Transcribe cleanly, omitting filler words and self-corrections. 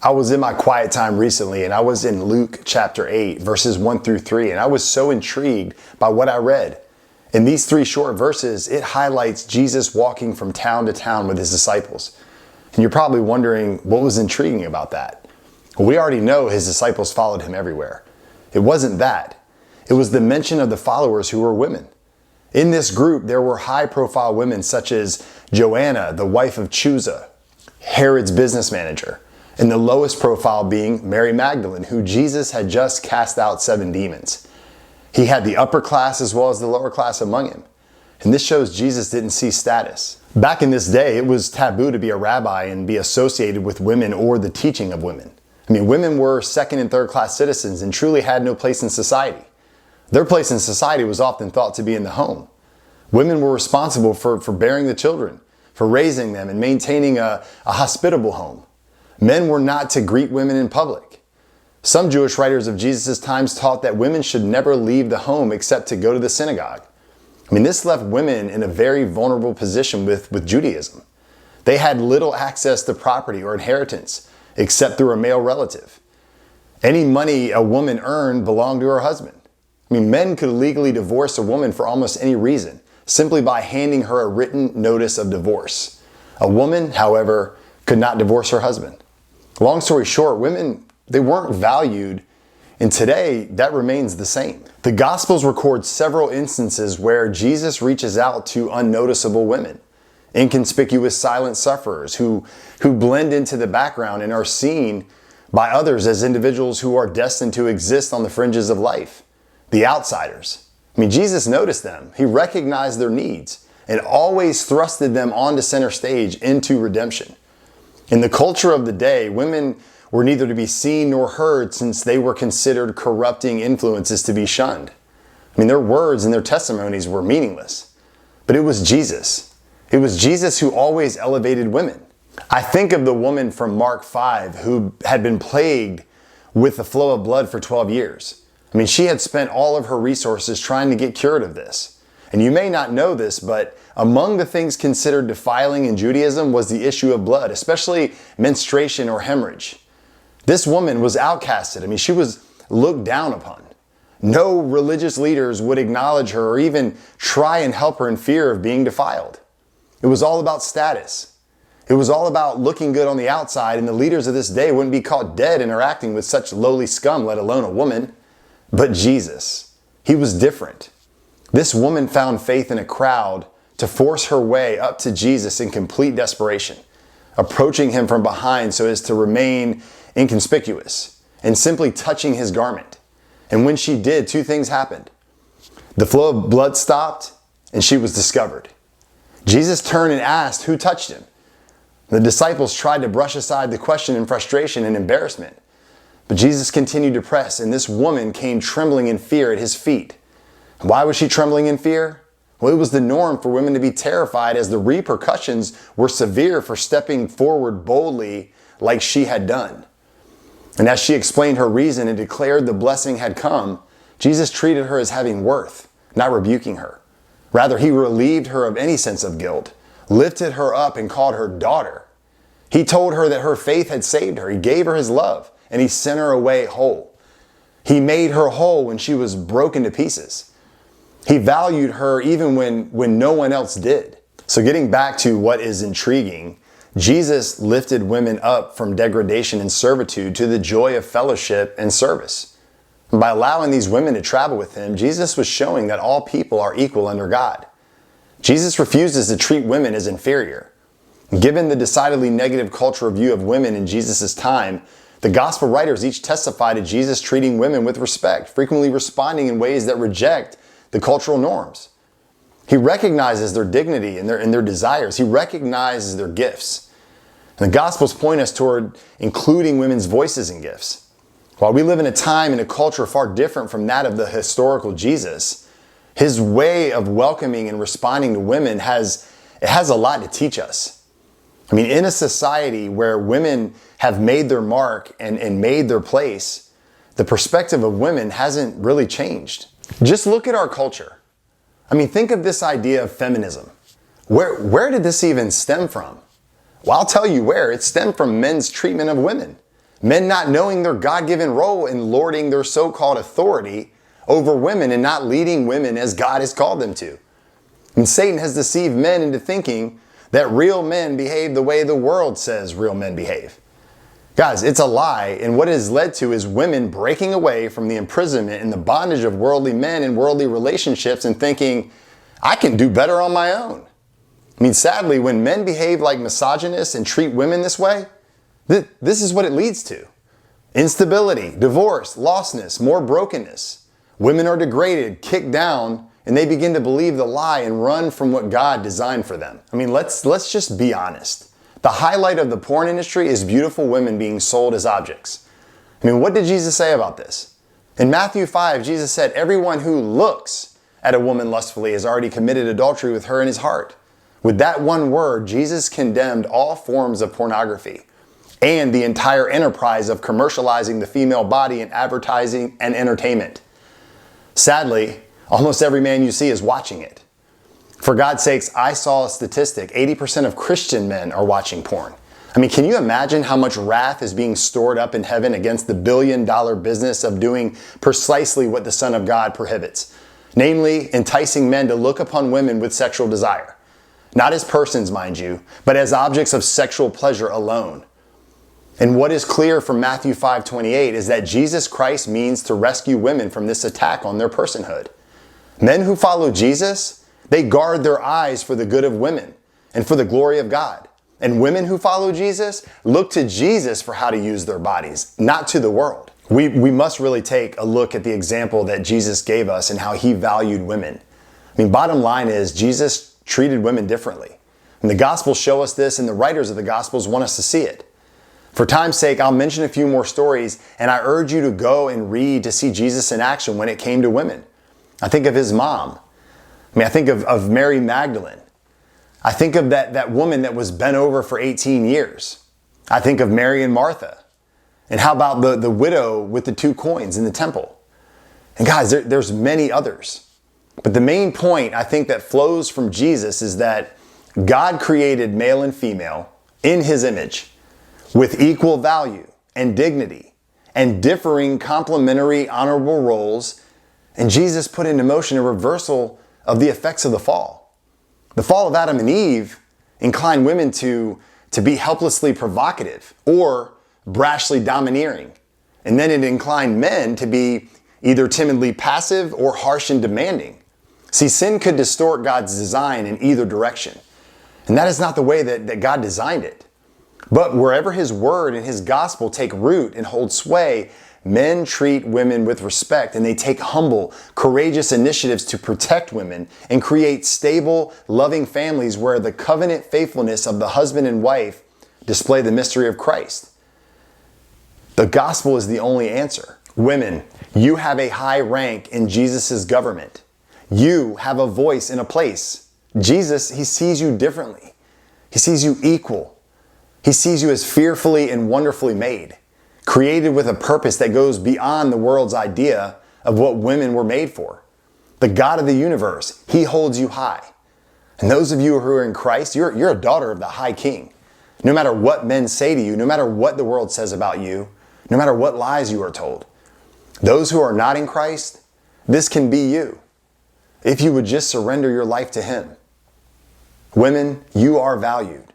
I was in my quiet time recently and I was in Luke chapter 8, verses 1 through 3, and I was so intrigued by what I read. In these 3 short verses, it highlights Jesus walking from town to town with his disciples. And you're probably wondering what was intriguing about that. Well, we already know his disciples followed him everywhere. It wasn't that. It was the mention of the followers who were women. In this group, there were high-profile women such as Joanna, the wife of Chuza, Herod's business manager, and the lowest profile being Mary Magdalene, who Jesus had just cast out 7 demons. He had the upper class as well as the lower class among him. And this shows Jesus didn't see status. Back in this day, it was taboo to be a rabbi and be associated with women or the teaching of women. I mean, women were second and third class citizens and truly had no place in society. Their place in society was often thought to be in the home. Women were responsible for bearing the children, for raising them and maintaining a hospitable home. Men were not to greet women in public. Some Jewish writers of Jesus' times taught that women should never leave the home except to go to the synagogue. I mean, this left women in a very vulnerable position with Judaism. They had little access to property or inheritance except through a male relative. Any money a woman earned belonged to her husband. I mean, men could legally divorce a woman for almost any reason, simply by handing her a written notice of divorce. A woman, however, could not divorce her husband. Long story short, women, they weren't valued, and today that remains the same. The Gospels record several instances where Jesus reaches out to unnoticeable women, inconspicuous silent sufferers who blend into the background and are seen by others as individuals who are destined to exist on the fringes of life, the outsiders. I mean, Jesus noticed them. He recognized their needs and always thrusted them onto center stage into redemption. In the culture of the day, women were neither to be seen nor heard since they were considered corrupting influences to be shunned. I mean, their words and their testimonies were meaningless. But it was Jesus. It was Jesus who always elevated women. I think of the woman from Mark 5 who had been plagued with the flow of blood for 12 years. I mean, she had spent all of her resources trying to get cured of this. And you may not know this, but among the things considered defiling in Judaism was the issue of blood, especially menstruation or hemorrhage. This woman was outcasted. I mean, she was looked down upon. No religious leaders would acknowledge her or even try and help her in fear of being defiled. It was all about status. It was all about looking good on the outside, and the leaders of this day wouldn't be caught dead interacting with such lowly scum, let alone a woman. But Jesus, he was different. This woman found faith in a crowd to force her way up to Jesus in complete desperation, approaching him from behind so as to remain inconspicuous and simply touching his garment. And when she did, 2 things happened. The flow of blood stopped and she was discovered. Jesus turned and asked who touched him. The disciples tried to brush aside the question in frustration and embarrassment. But Jesus continued to press, and this woman came trembling in fear at his feet. Why was she trembling in fear? Well, it was the norm for women to be terrified as the repercussions were severe for stepping forward boldly like she had done. And as she explained her reason and declared the blessing had come, Jesus treated her as having worth, not rebuking her. Rather, he relieved her of any sense of guilt, lifted her up and called her daughter. He told her that her faith had saved her. He gave her his love and he sent her away whole. He made her whole when she was broken to pieces. He valued her even when no one else did. So getting back to what is intriguing, Jesus lifted women up from degradation and servitude to the joy of fellowship and service. And by allowing these women to travel with him, Jesus was showing that all people are equal under God. Jesus refuses to treat women as inferior. Given the decidedly negative cultural view of women in Jesus' time, the gospel writers each testify to Jesus treating women with respect, frequently responding in ways that reject the cultural norms. He recognizes their dignity and their desires. He recognizes their gifts. And the Gospels point us toward including women's voices and gifts. While we live in a time and a culture far different from that of the historical Jesus, his way of welcoming and responding to women has a lot to teach us. I mean, in a society where women have made their mark and made their place, the perspective of women hasn't really changed. Just look at our culture. I mean, think of this idea of feminism. Where did this even stem from? Well, I'll tell you where. It stemmed from men's treatment of women. Men not knowing their God-given role in lording their so-called authority over women and not leading women as God has called them to. And Satan has deceived men into thinking that real men behave the way the world says real men behave. Guys, it's a lie, and what it has led to is women breaking away from the imprisonment and the bondage of worldly men and worldly relationships and thinking, I can do better on my own. I mean, sadly, when men behave like misogynists and treat women this way, this is what it leads to. Instability, divorce, lostness, more brokenness. Women are degraded, kicked down, and they begin to believe the lie and run from what God designed for them. I mean, let's just be honest. The highlight of the porn industry is beautiful women being sold as objects. I mean, what did Jesus say about this? In Matthew 5, Jesus said, everyone who looks at a woman lustfully has already committed adultery with her in his heart. With that one word, Jesus condemned all forms of pornography and the entire enterprise of commercializing the female body in advertising and entertainment. Sadly, almost every man you see is watching it. For God's sakes, I saw a statistic, 80% of Christian men are watching porn. I mean, can you imagine how much wrath is being stored up in heaven against the billion-dollar business of doing precisely what the Son of God prohibits? Namely, enticing men to look upon women with sexual desire. Not as persons, mind you, but as objects of sexual pleasure alone. And what is clear from Matthew 5:28 is that Jesus Christ means to rescue women from this attack on their personhood. Men who follow Jesus, they guard their eyes for the good of women and for the glory of God. And women who follow Jesus look to Jesus for how to use their bodies, not to the world. We must really take a look at the example that Jesus gave us and how he valued women. I mean, bottom line is Jesus treated women differently. And the Gospels show us this, and the writers of the Gospels want us to see it. For time's sake, I'll mention a few more stories, and I urge you to go and read to see Jesus in action when it came to women. I think of his mom. I think of Mary Magdalene. I think of that woman that was bent over for 18 years. I think of Mary and Martha. And how about the widow with the 2 coins in the temple? And guys, there's many others. But the main point I think that flows from Jesus is that God created male and female in his image with equal value and dignity and differing complementary honorable roles. And Jesus put into motion a reversal of the effects of the fall. The fall of Adam and Eve inclined women to be helplessly provocative or brashly domineering. And then it inclined men to be either timidly passive or harsh and demanding. See, sin could distort God's design in either direction. And that is not the way that God designed it. But wherever his word and his gospel take root and hold sway, men treat women with respect, and they take humble, courageous initiatives to protect women and create stable, loving families where the covenant faithfulness of the husband and wife display the mystery of Christ. The gospel is the only answer. Women, you have a high rank in Jesus' government. You have a voice and a place. Jesus, he sees you differently. He sees you equal. He sees you as fearfully and wonderfully made, created with a purpose that goes beyond the world's idea of what women were made for. The God of the universe, he holds you high. And those of you who are in Christ, you're a daughter of the high king. No matter what men say to you, no matter what the world says about you, no matter what lies you are told. Those who are not in Christ, this can be you, if you would just surrender your life to him. Women, you are valued.